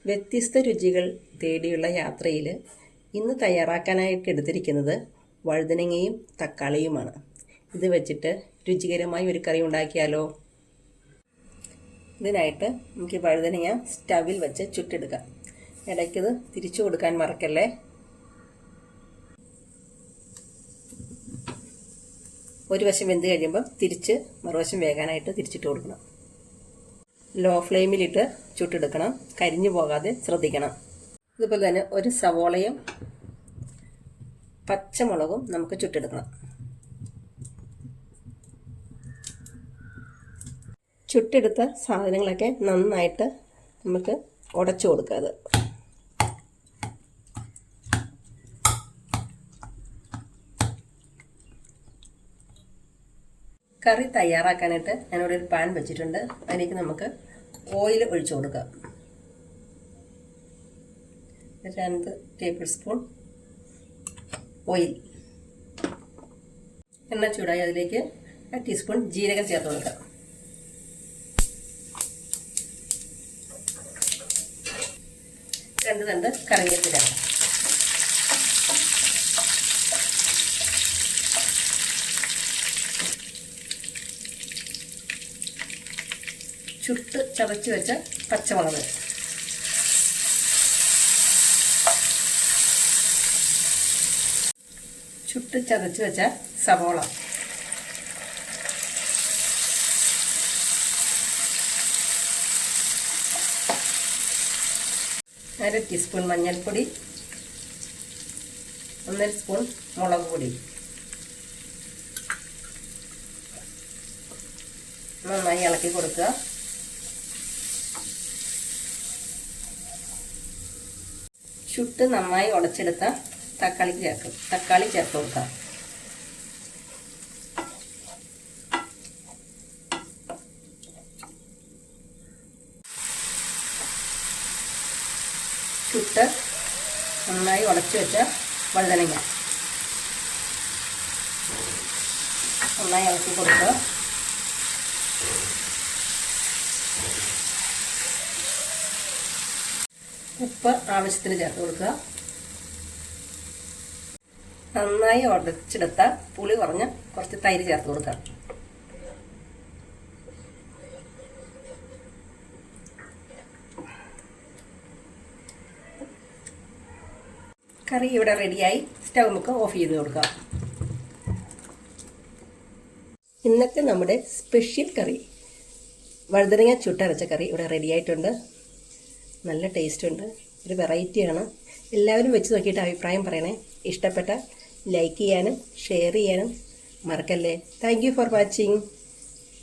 വ്യത്യസ്ത രുചികൾ തേടിയുള്ള യാത്രയിൽ ഇന്ന് തയ്യാറാക്കാനായിട്ട് എടുത്തിരിക്കുന്നത് വഴുതനങ്ങയും തക്കാളിയുമാണ്. ഇത് വെച്ചിട്ട് രുചികരമായി ഒരു കറി ഉണ്ടാക്കിയാലോ? ഇതിനായിട്ട് നമുക്ക് വഴുതനങ്ങ സ്റ്റവിൽ വെച്ച് ചുട്ടെടുക്കാം. ഇടയ്ക്കത് തിരിച്ചു കൊടുക്കാൻ മറക്കല്ലേ. ഒരു വശം വെന്ത് കഴിയുമ്പോൾ മറുവശം വേകാനായിട്ട് തിരിച്ചിട്ട് കൊടുക്കണം. ലോ ഫ്ലെയിമിലിട്ട് ചുട്ടെടുക്കണം. കരിഞ്ഞു പോകാതെ ശ്രദ്ധിക്കണം. ഇതുപോലെ തന്നെ ഒരു സവോളയും പച്ചമുളകും നമുക്ക് ചുട്ടെടുക്കണം. ചുട്ടെടുത്ത സാധനങ്ങളൊക്കെ നന്നായിട്ട് നമുക്ക് ഉടച്ചു കൊടുക്കുക. അത് കറി തയ്യാറാക്കാനായിട്ട് ഞാനിവിടെ ഒരു പാൻ വെച്ചിട്ടുണ്ട്. അതിലേക്ക് നമുക്ക് ഓയിൽ ഒഴിച്ചു കൊടുക്കാം. 2 ടേബിൾ സ്പൂൺ ഓയിൽ. എണ്ണ ചൂടായി അതിലേക്ക് 1 ടീസ്പൂൺ ജീരകം ചേർത്ത് കൊടുക്കാം. രണ്ട് കറിവേപ്പില. ചുട്ട് ചതച്ച് വെച്ച പച്ചമുളക്. ചുട്ട് ചതച്ച് വെച്ച സവോള. അര ടീസ്പൂൺ മഞ്ഞൾപ്പൊടി, 1 സ്പൂൺ മുളക് പൊടി. നന്നായി ഇളക്കി കൊടുക്കുക. ചുട്ട് നന്നായി ഉടച്ചെടുത്ത തക്കാളി ചേർത്ത് കൊടുക്കാം. ചുട്ട് നന്നായി ഉടച്ചു വെച്ച വഴുതനങ്ങ നന്നായി ഇളക്കി കൊടുക്കുക. ഉപ്പ് ആവശ്യത്തിന് ചേർത്ത് കൊടുക്കുക. നന്നായി ഉടച്ചെടുത്ത പുളി കുറഞ്ഞ് കുറച്ച് തൈര് ചേർത്ത് കൊടുക്കുക. കറി ഇവിടെ റെഡിയായി. സ്റ്റൗ നമുക്ക് ഓഫ് ചെയ്ത് കൊടുക്കാം. ഇന്നത്തെ നമ്മുടെ സ്പെഷ്യൽ കറി വഴുതനങ്ങ ചുട്ടരച്ച കറി ഇവിടെ റെഡിയായിട്ടുണ്ട്. നല്ല ടേസ്റ്റ് ഉണ്ട്. ഒരു വെറൈറ്റിയാണ്. എല്ലാവരും വെച്ച് നോക്കിയിട്ട് അഭിപ്രായം പറയണേ. ഇഷ്ടപ്പെട്ട ലൈക്ക് ചെയ്യാനും ഷെയർ ചെയ്യാനും മറക്കല്ലേ. Thank you for watching.